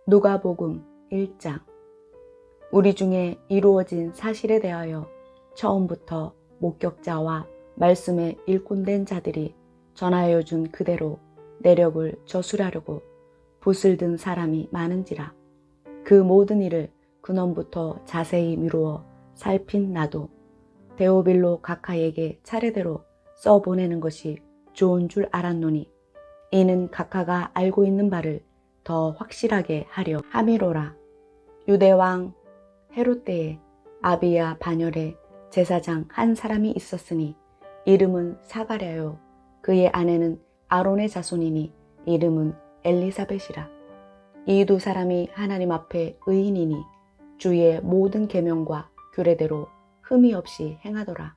누가복음 1장. 우리 중에 이루어진 사실에 대하여 처음부터 목격자와 말씀에 일꾼된 자들이 전하여 준 그대로 내력을 저술하려고 붓을 든 사람이 많은지라. 그 모든 일을 근원부터 자세히 미루어 살핀 나도 데오빌로 각하에게 차례대로 써보내는 것이 좋은 줄 알았노니, 이는 각하가 알고 있는 바를 더 확실하게 하려 함이로라. 유대왕 헤롯 때에 아비야 반열에 제사장 한 사람이 있었으니 이름은 사가랴요. 그의 아내는 아론의 자손이니 이름은 엘리사벳이라. 이 두 사람이 하나님 앞에 의인이니 주의 모든 계명과 규례대로 흠이 없이 행하더라.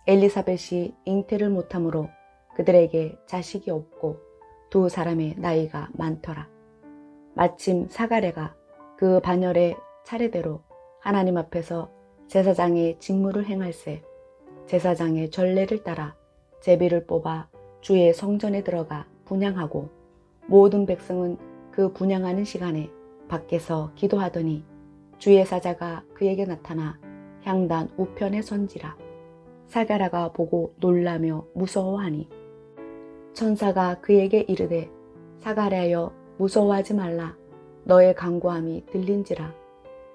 엘리사벳이 잉태를 못하므로 그들에게 자식이 없고 두 사람의 나이가 많더라. 마침 사가랴가 그 반열에 차례대로 하나님 앞에서 제사장의 직무를 행할세 제사장의 전례를 따라 제비를 뽑아 주의 성전에 들어가 분향하고, 모든 백성은 그 분향하는 시간에 밖에서 기도하더니 주의 사자가 그에게 나타나 향단 우편에 선지라. 사가랴가 보고 놀라며 무서워하니 천사가 그에게 이르되, 사가랴여 무서워하지 말라. 너의 간구함이 들린지라.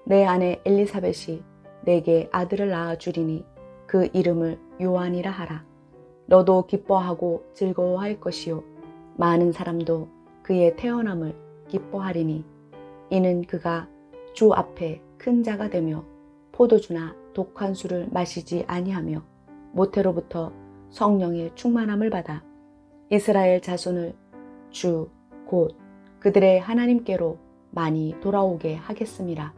내 아내 엘리사벳이 내게 아들을 낳아 주리니 그 이름을 요한이라 하라. 너도 기뻐하고 즐거워할 것이요 많은 사람도 그의 태어남을 기뻐하리니, 이는 그가 주 앞에 큰 자가 되며 포도주나 독한 술을 마시지 아니하며 모태로부터 성령의 충만함을 받아 이스라엘 자손을 주 곧 그들의 하나님께로 많이 돌아오게 하겠음이라.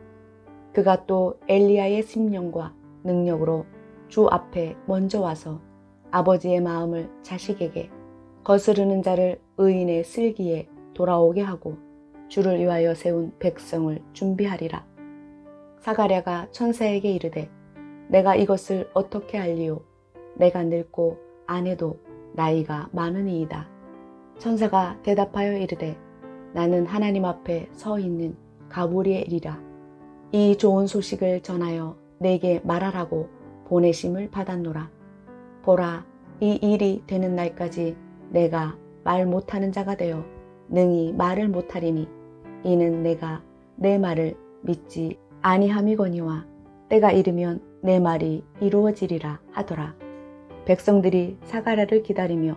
그가 또 엘리야의 심령과 능력으로 주 앞에 먼저 와서 아버지의 마음을 자식에게, 거스르는 자를 의인의 슬기에 돌아오게 하고 주를 위하여 세운 백성을 준비하리라. 사가랴가 천사에게 이르되, 내가 이것을 어떻게 알리요? 내가 늙고 아내도 나이가 많으니이다. 천사가 대답하여 이르되, 나는 하나님 앞에 서 있는 가브리엘이라. 이 좋은 소식을 전하여 내게 말하라고 보내심을 받았노라. 보라, 이 일이 되는 날까지 내가 말 못하는 자가 되어 능히 말을 못하리니, 이는 내가 내 말을 믿지 아니함이거니와 때가 이르면 내 말이 이루어지리라 하더라. 백성들이 사가랴를 기다리며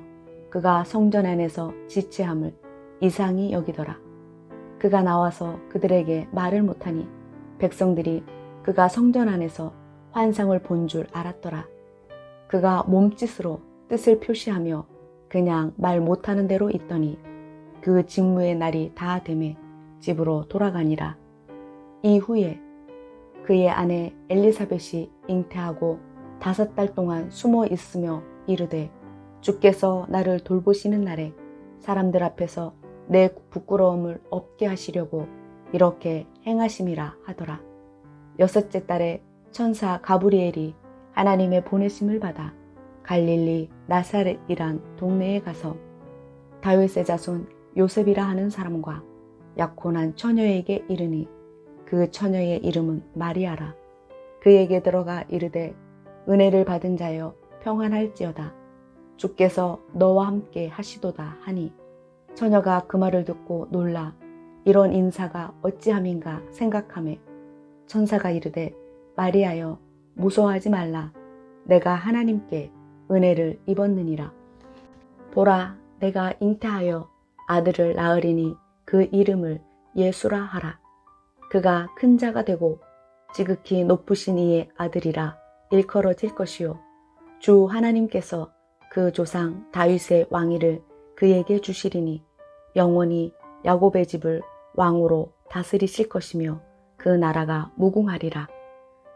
그가 성전 안에서 지체함을 이상히 여기더라. 그가 나와서 그들에게 말을 못하니 백성들이 그가 성전 안에서 환상을 본 줄 알았더라. 그가 몸짓으로 뜻을 표시하며 그냥 말 못하는 대로 있더니 그 직무의 날이 다 되매 집으로 돌아가니라. 이후에 그의 아내 엘리사벳이 잉태하고 5달 동안 숨어 있으며 이르되, 주께서 나를 돌보시는 날에 사람들 앞에서 내 부끄러움을 없게 하시려고 이렇게 행하심이라 하더라. 6째 달에 천사 가브리엘이 하나님의 보내심을 받아 갈릴리 나사렛이란 동네에 가서 다윗의 자손 요셉이라 하는 사람과 약혼한 처녀에게 이르니, 그 처녀의 이름은 마리아라. 그에게 들어가 이르되, 은혜를 받은 자여 평안할지어다. 주께서 너와 함께 하시도다 하니, 처녀가 그 말을 듣고 놀라 이런 인사가 어찌함인가 생각하매 천사가 이르되, 마리아여 무서워하지 말라. 내가 하나님께 은혜를 입었느니라. 보라, 내가 잉태하여 아들을 낳으리니 그 이름을 예수라 하라. 그가 큰 자가 되고 지극히 높으신 이의 아들이라 일컬어질 것이요 주 하나님께서 그 조상 다윗의 왕위를 그에게 주시리니 영원히 야곱의 집을 왕으로 다스리실 것이며 그 나라가 무궁하리라.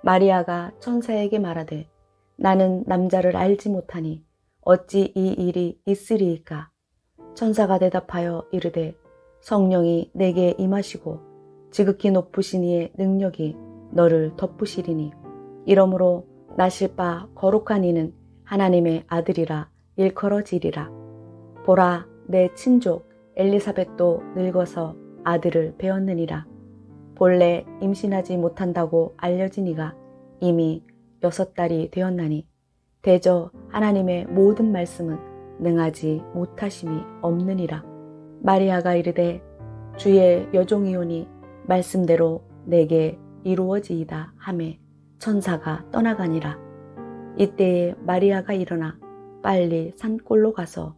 마리아가 천사에게 말하되, 나는 남자를 알지 못하니 어찌 이 일이 있으리이까? 천사가 대답하여 이르되, 성령이 내게 임하시고 지극히 높으신 이의 능력이 너를 덮으시리니, 이러므로 나실 바 거룩한 이는 하나님의 아들이라 일컬어지리라. 보라, 내 친족 엘리사벳도 늙어서 아들을 배었느니라. 본래 임신하지 못한다고 알려진 이가 이미 6달이 되었나니 대저 하나님의 모든 말씀은 능하지 못하심이 없느니라. 마리아가 이르되 주의 여종이오니 말씀대로 내게 이루어지이다 하매 천사가 떠나가니라. 이때에 마리아가 일어나 빨리 산골로 가서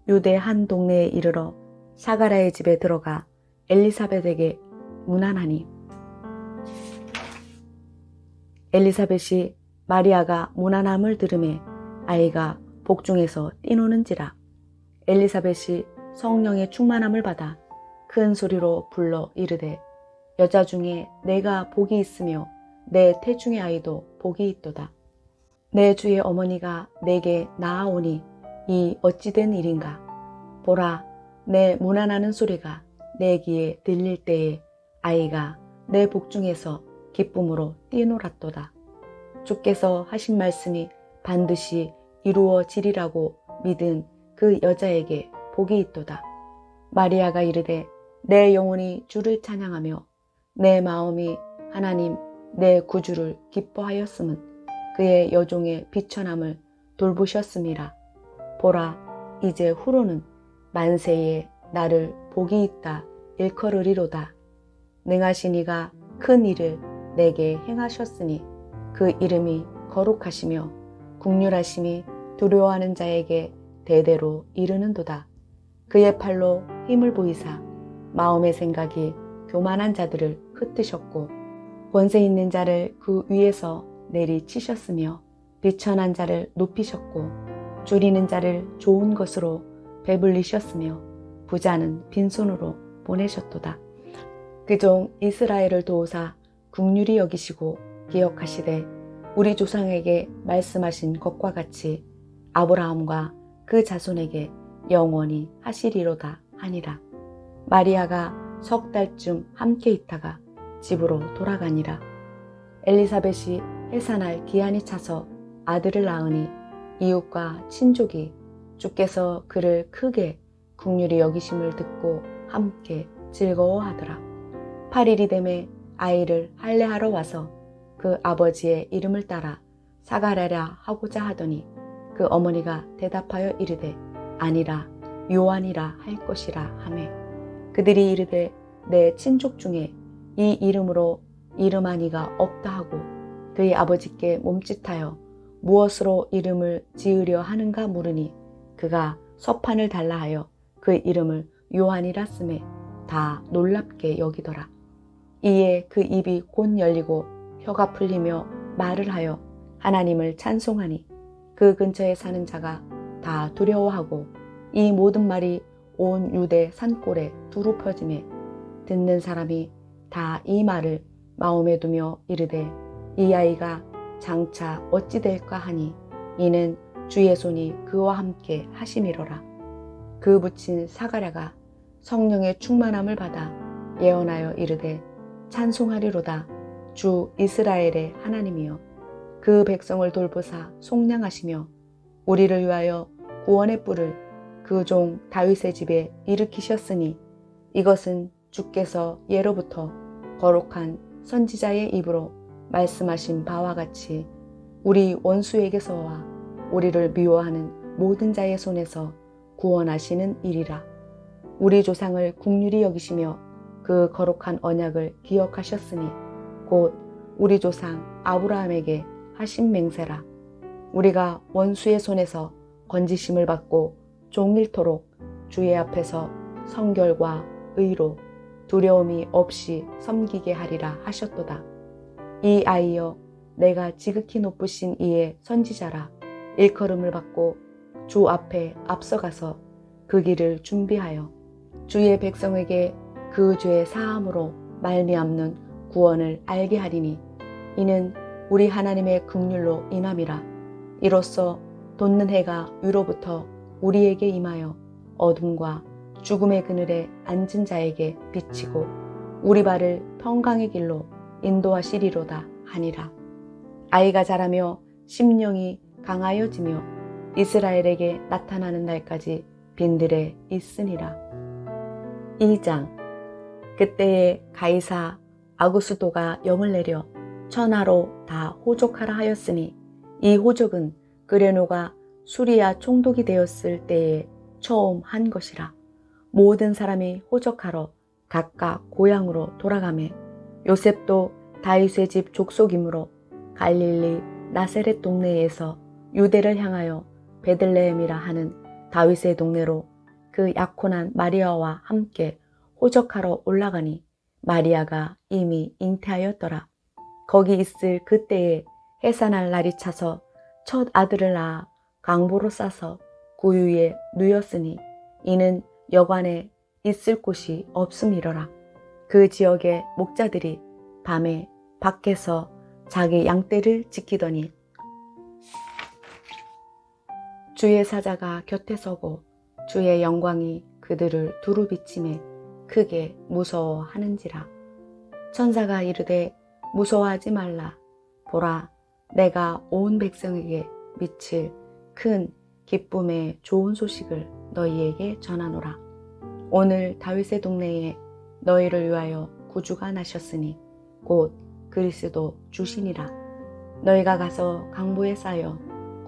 유대 한 동네에 이르러 사가랴의 집에 들어가 엘리사벳에게 문안하니 엘리사벳이 마리아가 문안함을 들으매 아이가 복중에서 뛰노는지라. 엘리사벳이 성령의 충만함을 받아 큰 소리로 불러 이르되 여자 중에 내가 복이 있으며 내 태중의 아이도 복이 있도다. 내 주의 어머니가 내게 나아오니 이 어찌된 일인가. 보라, 내 문안하는 소리가 내 귀에 들릴 때에 아이가 내 복중에서 기쁨으로 뛰놀았도다. 주께서 하신 말씀이 반드시 이루어지리라고 믿은 그 여자에게 복이 있도다. 마리아가 이르되 내 영혼이 주를 찬양하며 내 마음이 하나님 내 구주를 기뻐하였음은 그의 여종의 비천함을 돌보셨음이라. 보라, 이제 후로는 만세에 나를 복이 있다 일컬으리로다. 능하신 이가 큰 일을 내게 행하셨으니 그 이름이 거룩하시며 국률하심이 두려워하는 자에게 대대로 이르는도다. 그의 팔로 힘을 보이사 마음의 생각이 교만한 자들을 흩으셨고 권세 있는 자를 그 위에서 내리치셨으며 비천한 자를 높이셨고 줄이는 자를 좋은 것으로 배불리셨으며 부자는 빈손으로 보내셨도다. 그 종 이스라엘을 도우사 긍휼히 여기시고 기억하시되 우리 조상에게 말씀하신 것과 같이 아브라함과 그 자손에게 영원히 하시리로다 하니라. 마리아가 3달쯤 함께 있다가 집으로 돌아가니라. 엘리사벳이 해산할 기한이 차서 아들을 낳으니 이웃과 친족이 주께서 그를 크게 긍휼히 여기심을 듣고 함께 즐거워하더라. 8일이 되매 아이를 할례하러 와서 그 아버지의 이름을 따라 사가랴라 하고자 하더니 그 어머니가 대답하여 이르되 아니라 요한이라 할 것이라 하매 그들이 이르되 내 친족 중에 이 이름으로 이름한 이가 없다 하고 그의 아버지께 몸짓하여 무엇으로 이름을 지으려 하는가 물으니 그가 서판을 달라 하여 그 이름을 요한이라 쓰매 다 놀랍게 여기더라. 이에 그 입이 곧 열리고 혀가 풀리며 말을 하여 하나님을 찬송하니 그 근처에 사는 자가 다 두려워하고 이 모든 말이 온 유대 산골에 두루 퍼지매 듣는 사람이 다 이 말을 마음에 두며 이르되 이 아이가 장차 어찌 될까 하니 이는 주의 손이 그와 함께 하심이로라. 그 붙인 사가랴가 성령의 충만함을 받아 예언하여 이르되 찬송하리로다. 주 이스라엘의 하나님이여 그 백성을 돌보사 속량하시며 우리를 위하여 구원의 뿔을 그 종 다윗의 집에 일으키셨으니 이것은 주께서 예로부터 거룩한 선지자의 입으로 말씀하신 바와 같이 우리 원수에게서와 우리를 미워하는 모든 자의 손에서 구원하시는 일이라. 우리 조상을 긍휼히 여기시며 그 거룩한 언약을 기억하셨으니 곧 우리 조상 아브라함에게 하신 맹세라. 우리가 원수의 손에서 건지심을 받고 종일토록 주의 앞에서 성결과 의로 두려움이 없이 섬기게 하리라 하셨도다. 이 아이여 내가 지극히 높으신 이의 선지자라. 일컬음을 받고 주 앞에 앞서가서 그 길을 준비하여 주의 백성에게 그 죄의 사함으로 말미암는 구원을 알게 하리니 이는 우리 하나님의 긍휼로 인함이라. 이로써 돋는 해가 위로부터 우리에게 임하여 어둠과 죽음의 그늘에 앉은 자에게 비치고 우리 발을 평강의 길로 인도하시리로다 하니라. 아이가 자라며 심령이 강하여지며 이스라엘에게 나타나는 날까지 빈들에 있으니라. 2장. 그때에 가이사 아구스도가 영을 내려 천하로 다 호족하라 하였으니 이 호족은 그레노가 수리아 총독이 되었을 때에 처음 한 것이라. 모든 사람이 호적하러 각각 고향으로 돌아가매 요셉도 다윗의 집 족속이므로 갈릴리 나세렛 동네에서 유대를 향하여 베들레헴이라 하는 다윗의 동네로 그 약혼한 마리아와 함께 호적하러 올라가니 마리아가 이미 잉태하였더라. 거기 있을 그때에 해산할 날이 차서 첫 아들을 낳아 강보로 싸서 구유에 누였으니 이는 여관에 있을 곳이 없음이러라. 그 지역의 목자들이 밤에 밖에서 자기 양떼를 지키더니 주의 사자가 곁에 서고 주의 영광이 그들을 두루 비침에 크게 무서워하는지라. 천사가 이르되 무서워하지 말라. 보라, 내가 온 백성에게 미칠 큰 기쁨의 좋은 소식을 너희에게 전하노라. 오늘 다윗의 동네에 너희를 위하여 구주가 나셨으니 곧 그리스도 주시니라. 너희가 가서 강보에 쌓여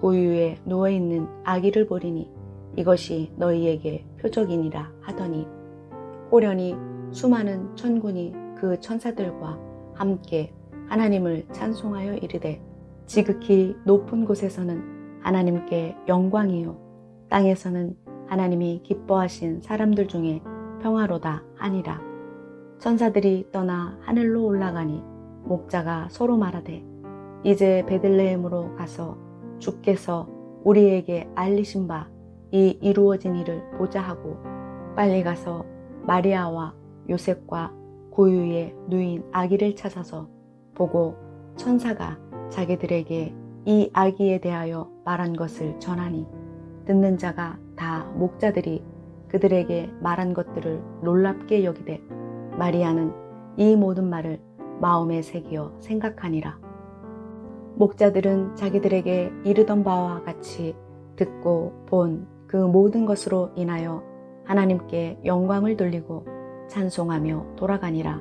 구유에 누워있는 아기를 보리니 이것이 너희에게 표적이니라 하더니 호련히 수많은 천군이 그 천사들과 함께 하나님을 찬송하여 이르되 지극히 높은 곳에서는 하나님께 영광이요 땅에서는 하나님이 기뻐하신 사람들 중에 평화로다 하니라. 천사들이 떠나 하늘로 올라가니 목자가 서로 말하되 이제 베들레헴으로 가서 주께서 우리에게 알리신 바 이 이루어진 일을 보자 하고 빨리 가서 마리아와 요셉과 고유에 누인 아기를 찾아서 보고 천사가 자기들에게 이 아기에 대하여 말한 것을 전하니 듣는 자가 다 목자들이 그들에게 말한 것들을 놀랍게 여기되 마리아는 이 모든 말을 마음에 새기어 생각하니라. 목자들은 자기들에게 이르던 바와 같이 듣고 본 그 모든 것으로 인하여 하나님께 영광을 돌리고 찬송하며 돌아가니라.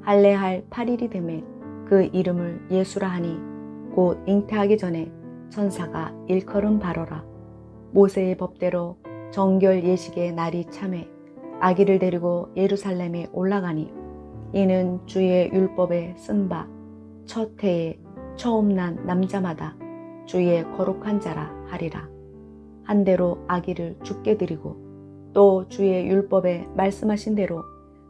할례할 8일이 되매 그 이름을 예수라 하니 곧 잉태하기 전에 천사가 일컬음 바로라. 모세의 법대로 정결 예식의 날이 참해 아기를 데리고 예루살렘에 올라가니 이는 주의 율법에 쓴 바 첫 해에 처음 난 남자마다 주의 거룩한 자라 하리라. 한 대로 아기를 죽게 드리고 또 주의 율법에 말씀하신 대로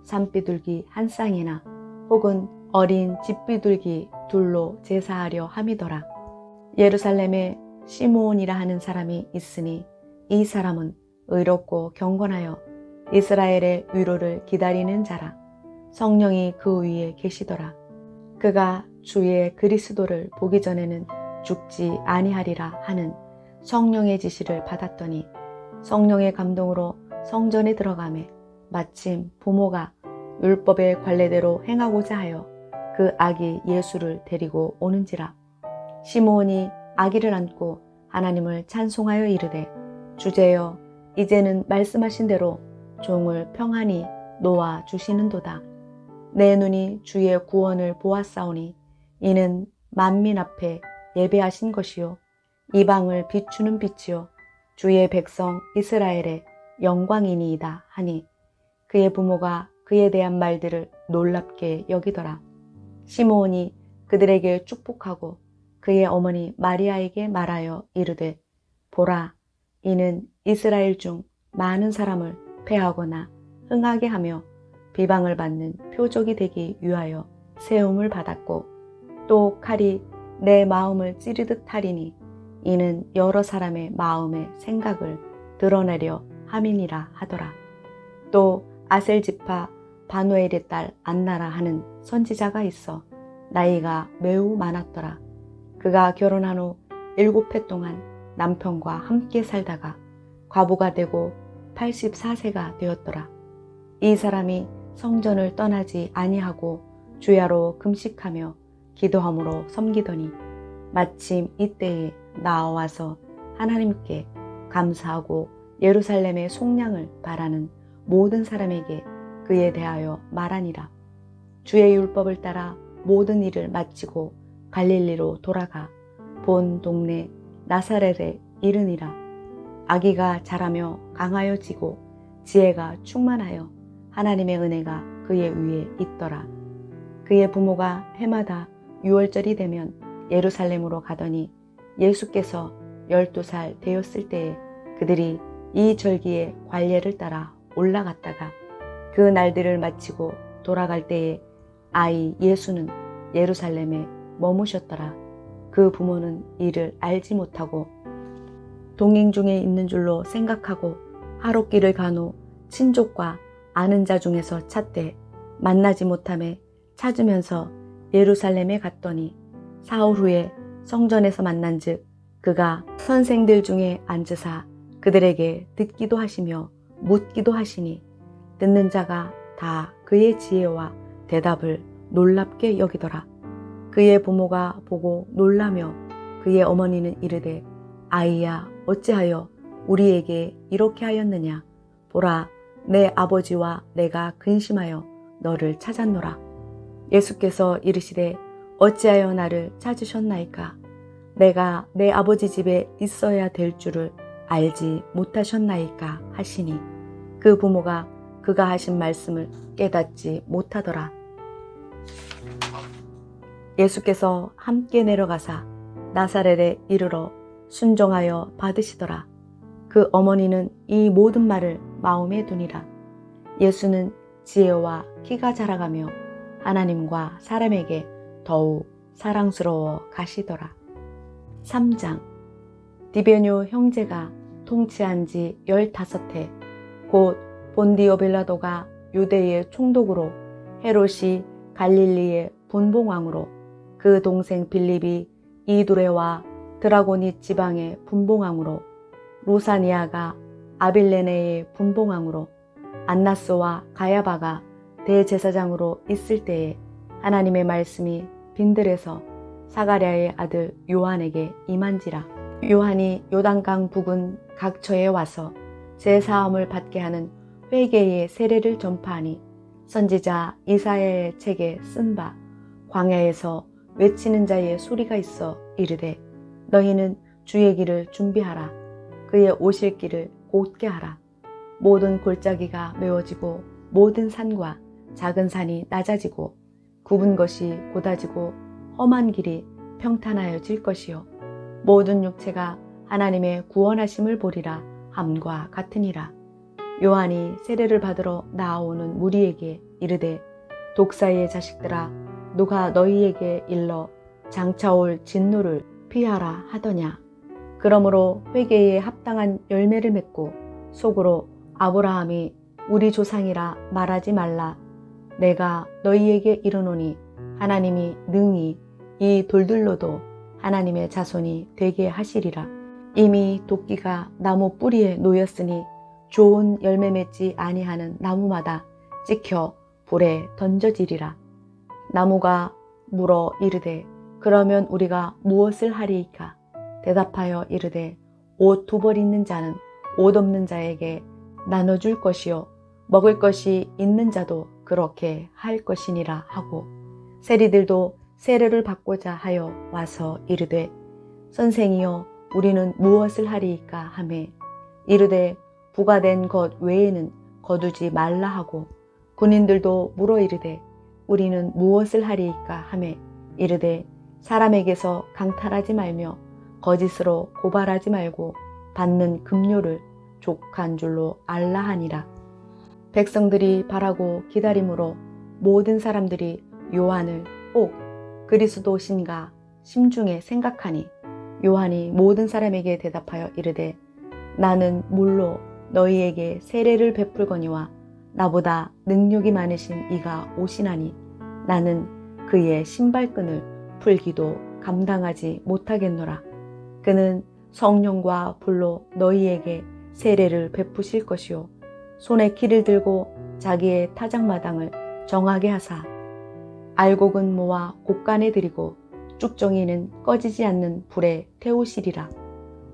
산비둘기 한 쌍이나 혹은 어린 집비둘기 둘로 제사하려 함이더라. 예루살렘에 시므온이라 하는 사람이 있으니 이 사람은 의롭고 경건하여 이스라엘의 위로를 기다리는 자라. 성령이 그 위에 계시더라. 그가 주의 그리스도를 보기 전에는 죽지 아니하리라 하는 성령의 지시를 받았더니 성령의 감동으로 성전에 들어가매 마침 부모가 율법의 관례대로 행하고자 하여 그 아기 예수를 데리고 오는지라. 시므온이 아기를 안고 하나님을 찬송하여 이르되 주제여 이제는 말씀하신 대로 종을 평안히 놓아 주시는도다. 내 눈이 주의 구원을 보았사오니 이는 만민 앞에 예배하신 것이요 이방을 비추는 빛이요 주의 백성 이스라엘의 영광이니이다 하니 그의 부모가 그에 대한 말들을 놀랍게 여기더라. 시므온이 그들에게 축복하고 그의 어머니 마리아에게 말하여 이르되 보라 이는 이스라엘 중 많은 사람을 패하거나 흥하게 하며 비방을 받는 표적이 되기 위하여 세움을 받았고 또 칼이 내 마음을 찌르듯 하리니 이는 여러 사람의 마음의 생각을 드러내려 함이니라 하더라. 또 아셀 지파 바누엘의 딸 안나라 하는 선지자가 있어 나이가 매우 많았더라. 그가 결혼한 후 7해 동안 남편과 함께 살다가 과부가 되고 84세가 되었더라. 이 사람이 성전을 떠나지 아니하고 주야로 금식하며 기도함으로 섬기더니 마침 이때에 나와서 하나님께 감사하고 예루살렘의 속량을 바라는 모든 사람에게 그에 대하여 말하니라. 주의 율법을 따라 모든 일을 마치고 갈릴리로 돌아가 본 동네 나사렛에 이르니라. 아기가 자라며 강하여지고 지혜가 충만하여 하나님의 은혜가 그의 위에 있더라. 그의 부모가 해마다 유월절이 되면 예루살렘으로 가더니 예수께서 12살 되었을 때에 그들이 이 절기의 관례를 따라 올라갔다가 그 날들을 마치고 돌아갈 때에 아이 예수는 예루살렘에 머무셨더라. 그 부모는 이를 알지 못하고 동행 중에 있는 줄로 생각하고 하룻길을 간 후 친족과 아는 자 중에서 찾되 만나지 못함에 찾으면서 예루살렘에 갔더니 사흘 후에 성전에서 만난즉 그가 선생들 중에 앉으사 그들에게 듣기도 하시며 묻기도 하시니 듣는 자가 다 그의 지혜와 대답을 놀랍게 여기더라. 그의 부모가 보고 놀라며 그의 어머니는 이르되 아이야 어찌하여 우리에게 이렇게 하였느냐. 보라 내 아버지와 내가 근심하여 너를 찾았노라. 예수께서 이르시되 어찌하여 나를 찾으셨나이까. 내가 내 아버지 집에 있어야 될 줄을 알지 못하셨나이까 하시니 그 부모가 그가 하신 말씀을 깨닫지 못하더라. 예수께서 함께 내려가사 나사렛에 이르러 순종하여 받으시더라. 그 어머니는 이 모든 말을 마음에 두니라. 예수는 지혜와 키가 자라가며 하나님과 사람에게 더욱 사랑스러워 가시더라. 3장. 디베뇨 형제가 통치한 지 15해 곧 본디오 빌라도가 유대의 총독으로 헤롯이 갈릴리의 분봉왕으로 그 동생 빌립이 이두레와 드라고니 지방의 분봉왕으로 루사니아가 아빌레네의 분봉왕으로 안나스와 가야바가 대제사장으로 있을 때에 하나님의 말씀이 빈들에서 사가랴의 아들 요한에게 임한지라. 요한이 요단강 북은 각처에 와서 제사함을 받게 하는 회개의 세례를 전파하니 선지자 이사야의 책에 쓴 바 광야에서 외치는 자의 소리가 있어 이르되 너희는 주의 길을 준비하라. 그의 오실 길을 곧게 하라. 모든 골짜기가 메워지고 모든 산과 작은 산이 낮아지고 굽은 것이 곧아지고 험한 길이 평탄하여질 것이요 모든 육체가 하나님의 구원하심을 보리라 함과 같으니라. 요한이 세례를 받으러 나아오는 무리에게 이르되 독사의 자식들아 누가 너희에게 일러 장차올 진노를 피하라 하더냐. 그러므로 회개에 합당한 열매를 맺고 속으로 아브라함이 우리 조상이라 말하지 말라. 내가 너희에게 이르노니 하나님이 능히 이 돌들로도 하나님의 자손이 되게 하시리라. 이미 도끼가 나무 뿌리에 놓였으니 좋은 열매 맺지 아니하는 나무마다 찍혀 불에 던져지리라. 나무가 물어 이르되 그러면 우리가 무엇을 하리이까? 대답하여 이르되 옷 2벌 있는 자는 옷 없는 자에게 나눠줄 것이요 먹을 것이 있는 자도 그렇게 할 것이니라 하고 세리들도 세례를 받고자 하여 와서 이르되 선생이여 우리는 무엇을 하리이까 하매 이르되 부과된 것 외에는 거두지 말라 하고 군인들도 물어 이르되 우리는 무엇을 하리이까 하매 이르되 사람에게서 강탈하지 말며 거짓으로 고발하지 말고 받는 급료를 족한 줄로 알라 하니라. 백성들이 바라고 기다림으로 모든 사람들이 요한을 꼭 그리스도신가 심중에 생각하니 요한이 모든 사람에게 대답하여 이르되 나는 물로 너희에게 세례를 베풀거니와 나보다 능력이 많으신 이가 오시나니 나는 그의 신발끈을 풀기도 감당하지 못하겠노라. 그는 성령과 불로 너희에게 세례를 베푸실 것이요 손에 키를 들고 자기의 타작마당을 정하게 하사 알곡은 모아 곡간에 들이고 쭉정이는 꺼지지 않는 불에 태우시리라.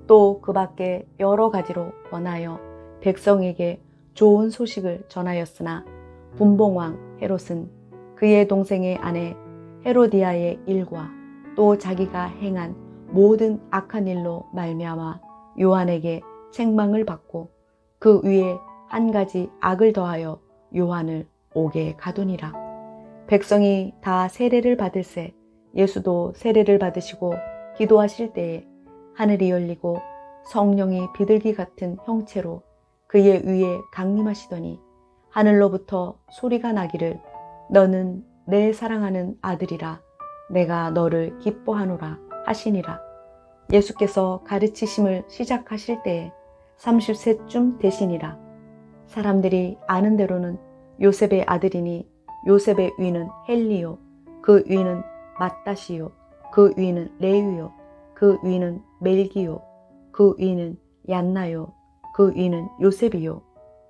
또 그 밖에 여러 가지로 권하여 백성에게 좋은 소식을 전하였으나 분봉왕 헤롯은 그의 동생의 아내 헤로디아의 일과 또 자기가 행한 모든 악한 일로 말미암아 요한에게 책망을 받고 그 위에 한 가지 악을 더하여 요한을 옥에 가두니라. 백성이 다 세례를 받을새 예수도 세례를 받으시고 기도하실 때에 하늘이 열리고 성령이 비둘기 같은 형체로 그의 위에 강림하시더니 하늘로부터 소리가 나기를 너는 내 사랑하는 아들이라 내가 너를 기뻐하노라 하시니라. 예수께서 가르치심을 시작하실 때에 30세쯤 되시니라. 사람들이 아는 대로는 요셉의 아들이니 요셉의 위는 헬리요 그 위는 마따시요 그 위는 레위요 그 위는 멜기요 그 위는 얀나요 그 위는 요셉이요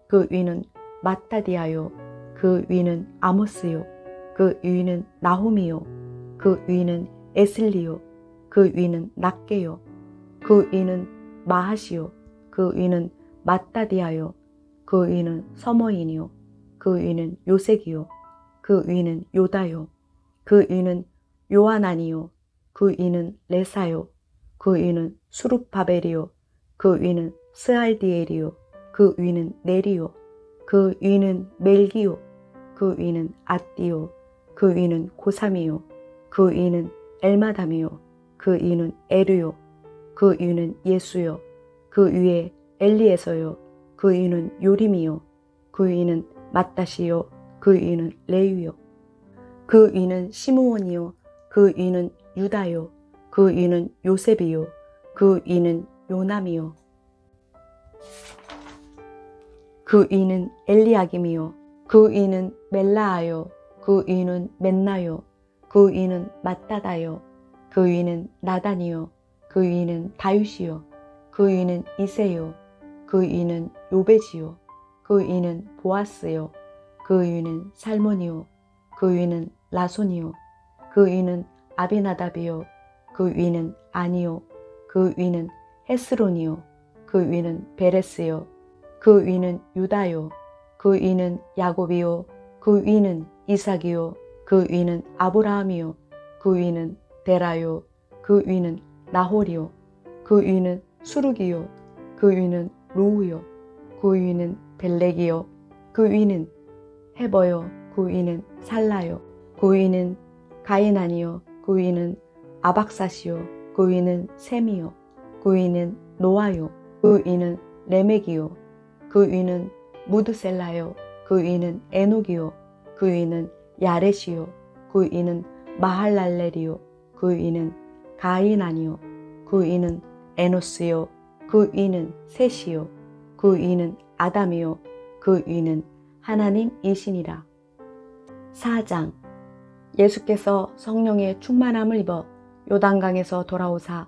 그 위는 마따디아요 그 위는 아모스요 그 위는 나홈이요 그 위는 에슬리요 그 위는 낫게요 그 위는 마하시요 그 위는 마따디아요 그 위는 서머인이요 그 위는 요색이요 그 위는 요다요 그 위는 요하나니요 그 위는 레사요 그 위는 수룹바벨이요 그 위는 스알디엘이요 그 위는 네리요 그 위는 멜기요 그 위는 아띠요 그 위는 고삼이요 그 위는 엘마담이요 그 위는 에르요 그 위는 예수요 그 위에 엘리에서요 그 위는 요림이요 그 위는 마따시요 그 위는 레위요 그 위는 시므온이요 그 위는 유다요 그 위는 요셉이요 그 위는 요남이요 그 위는 엘리야김이요 그 위는 멜라아요 그 위는 멘나요 그 위는 마따다요 그 위는 나단이요 그 위는 다윗이요 그 위는 이세요 그 위는 요베지요 그 위는 보아스요 그 위는 살몬이요 그 위는 라손이요 그 위는 아비나답이요 그 위는 아니요 그 위는 헤스론이요 그 위는 베레스요 그 위는 유다요 그 위는 야곱이요 그 위는 이삭이요 그 위는 아브라함이요 그 위는 데라요 그 위는 나홀이요 그 위는 수룩이요 그 위는 루우요 그 위는 벨렉이요 그 위는 헤버요 그 위는 살라요 그 위는 가이난이요 그 위는 아박사시요 그 위는 셈이요 그 위는 노아요 그 위는 레멕이요 그 위는 무드셀라요 그 위는 에녹이요 그 위는 야렛이요 그 위는 마할랄렐이요 그 위는 가이난이요 그 위는 에노스요 그 위는 셋이요 그 위는 아담이요 그 위는 하나님이시니라. 4장. 예수께서 성령의 충만함을 입어 요단강에서 돌아오사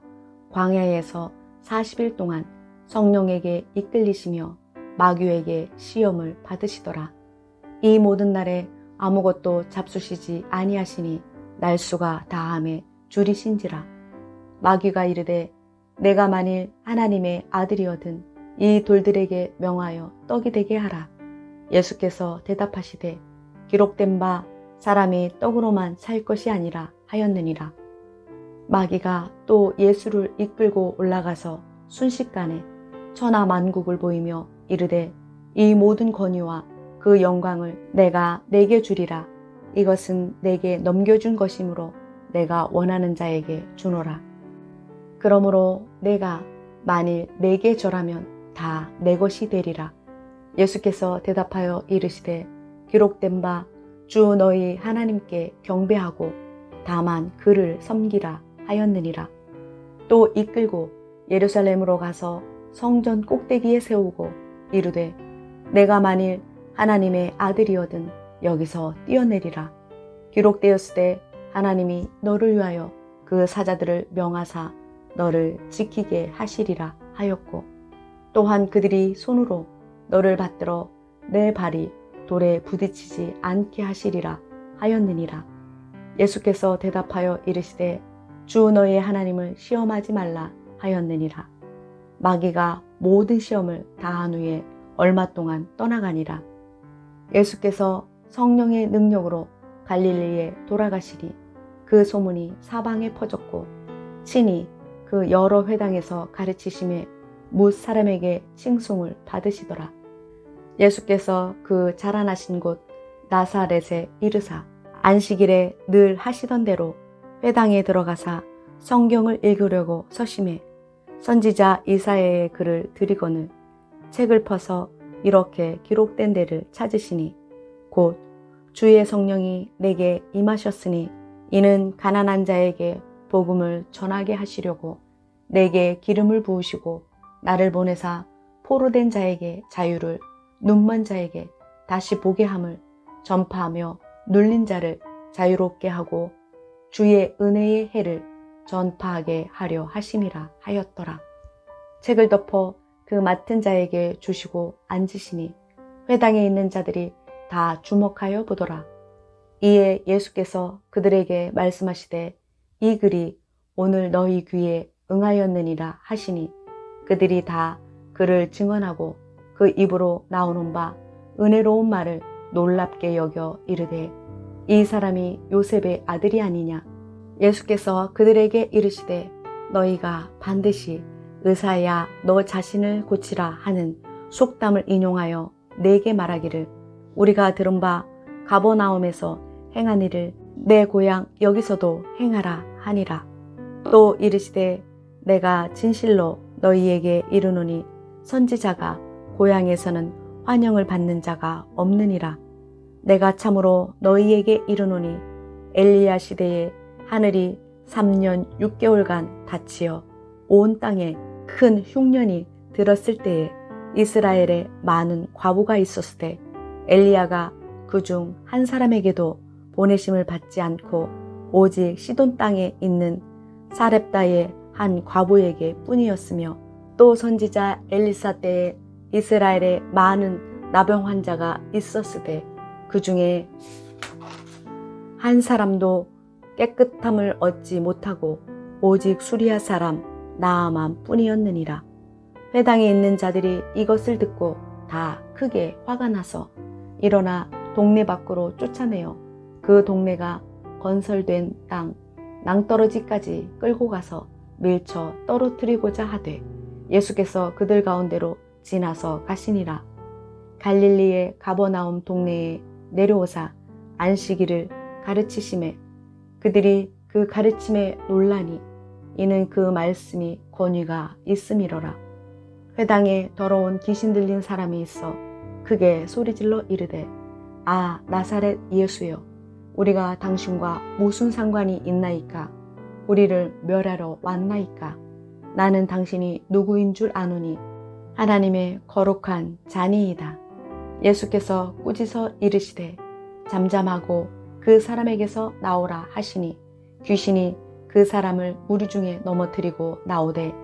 광야에서 40일 동안 성령에게 이끌리시며 마귀에게 시험을 받으시더라. 이 모든 날에 아무것도 잡수시지 아니하시니 날수가 다함에 줄이신지라. 마귀가 이르되 내가 만일 하나님의 아들이거든 이 돌들에게 명하여 떡이 되게 하라. 예수께서 대답하시되 기록된 바 사람이 떡으로만 살 것이 아니라 하였느니라. 마귀가 또 예수를 이끌고 올라가서 순식간에 천하 만국을 보이며 이르되 이 모든 권위와 그 영광을 내가 네게 주리라. 이것은 내게 넘겨준 것이므로 내가 원하는 자에게 주노라. 그러므로 내가 만일 네게 절하면 다 내 것이 되리라. 예수께서 대답하여 이르시되 기록된 바 주 너희 하나님께 경배하고 다만 그를 섬기라 하였느니라. 또 이끌고 예루살렘으로 가서 성전 꼭대기에 세우고 이르되 내가 만일 하나님의 아들이거든 여기서 뛰어내리라. 기록되었으되 하나님이 너를 위하여 그 사자들을 명하사 너를 지키게 하시리라 하였고 또한 그들이 손으로 너를 받들어 내 발이 돌에 부딪히지 않게 하시리라 하였느니라. 예수께서 대답하여 이르시되 주 너의 하나님을 시험하지 말라 하였느니라. 마귀가 모든 시험을 다한 후에 얼마 동안 떠나가니라. 예수께서 성령의 능력으로 갈릴리에 돌아가시니 그 소문이 사방에 퍼졌고 친히 그 여러 회당에서 가르치심에 뭇 사람에게 칭송을 받으시더라. 예수께서 그 자라나신 곳 나사렛에 이르사 안식일에 늘 하시던 대로 회당에 들어가사 성경을 읽으려고 서심해 선지자 이사야의 글을 들이거늘 책을 펴서 이렇게 기록된 데를 찾으시니 곧 주의 성령이 내게 임하셨으니 이는 가난한 자에게 복음을 전하게 하시려고 내게 기름을 부으시고 나를 보내사 포로된 자에게 자유를 눈먼 자에게 다시 보게 함을 전파하며 눌린 자를 자유롭게 하고 주의 은혜의 해를 전파하게 하려 하심이라 하였더라. 책을 덮어 그 맡은 자에게 주시고 앉으시니 회당에 있는 자들이 다 주목하여 보더라. 이에 예수께서 그들에게 말씀하시되 이 글이 오늘 너희 귀에 응하였느니라 하시니 그들이 다 그를 증언하고 그 입으로 나오는 바 은혜로운 말을 놀랍게 여겨 이르되 이 사람이 요셉의 아들이 아니냐. 예수께서 그들에게 이르시되 너희가 반드시 의사야 너 자신을 고치라 하는 속담을 인용하여 내게 말하기를 우리가 들은 바 가버나움에서 행한 일을 내 고향 여기서도 행하라 하니라. 또 이르시되 내가 진실로 너희에게 이르노니 선지자가 고향에서는 환영을 받는 자가 없느니라. 내가 참으로 너희에게 이르노니 엘리야 시대에 하늘이 3년 6개월간 닫히어 온 땅에 큰 흉년이 들었을 때에 이스라엘에 많은 과부가 있었을 때 엘리야가 그중 한 사람에게도 보내심을 받지 않고 오직 시돈 땅에 있는 사렙다의 한 과부에게 뿐이었으며 또 선지자 엘리사 때에 이스라엘에 많은 나병 환자가 있었을 때 그 중에 한 사람도 깨끗함을 얻지 못하고 오직 수리아 사람 나아만 뿐이었느니라. 회당에 있는 자들이 이것을 듣고 다 크게 화가 나서 일어나 동네 밖으로 쫓아내어 그 동네가 건설된 땅 낭떠러지까지 끌고 가서 밀쳐 떨어뜨리고자 하되 예수께서 그들 가운데로 지나서 가시니라. 갈릴리의 가버나움 동네에 내려오사 안식일을 가르치심에 그들이 그 가르침에 놀라니 이는 그 말씀이 권위가 있음이로라. 회당에 더러운 귀신 들린 사람이 있어 크게 소리질러 이르되 아 나사렛 예수여 우리가 당신과 무슨 상관이 있나이까. 우리를 멸하러 왔나이까. 나는 당신이 누구인 줄 아노니 하나님의 거룩한 자니이다. 예수께서 꾸짖어 이르시되 잠잠하고 그 사람에게서 나오라 하시니 귀신이 그 사람을 무리 중에 넘어뜨리고 나오되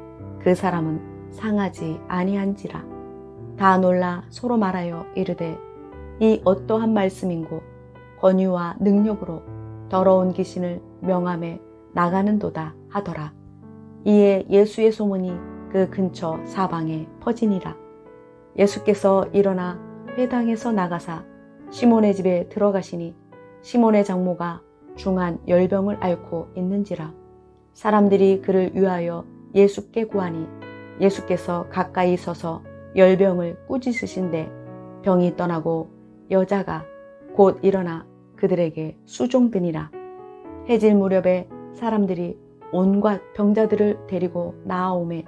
그 사람은 상하지 아니한지라. 다 놀라 서로 말하여 이르되 이 어떠한 말씀인고 권위와 능력으로 더러운 귀신을 명함에 나가는도다 하더라. 이에 예수의 소문이 그 근처 사방에 퍼지니라. 예수께서 일어나 회당에서 나가사 시몬의 집에 들어가시니 시몬의 장모가 중한 열병을 앓고 있는지라. 사람들이 그를 위하여 예수께 구하니 예수께서 가까이 서서 열병을 꾸짖으신데 병이 떠나고 여자가 곧 일어나 그들에게 수종드니라. 해질 무렵에 사람들이 온갖 병자들을 데리고 나아오매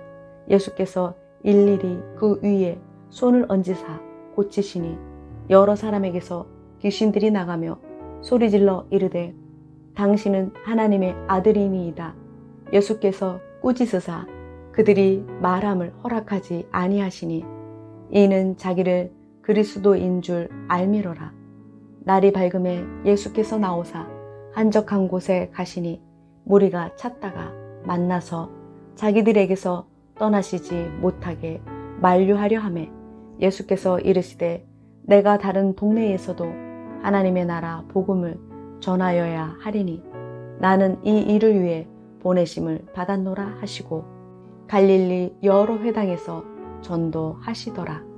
예수께서 일일이 그 위에 손을 얹으사 고치시니 여러 사람에게서 귀신들이 나가며 소리질러 이르되 당신은 하나님의 아들이니이다. 예수께서 꾸짖으사 그들이 말함을 허락하지 아니하시니 이는 자기를 그리스도인 줄 알미로라. 날이 밝음에 예수께서 나오사 한적한 곳에 가시니 무리가 찾다가 만나서 자기들에게서 떠나시지 못하게 만류하려 하매 예수께서 이르시되 내가 다른 동네에서도 하나님의 나라 복음을 전하여야 하리니 나는 이 일을 위해 보내심을 받았노라 하시고 갈릴리 여러 회당에서 전도하시더라.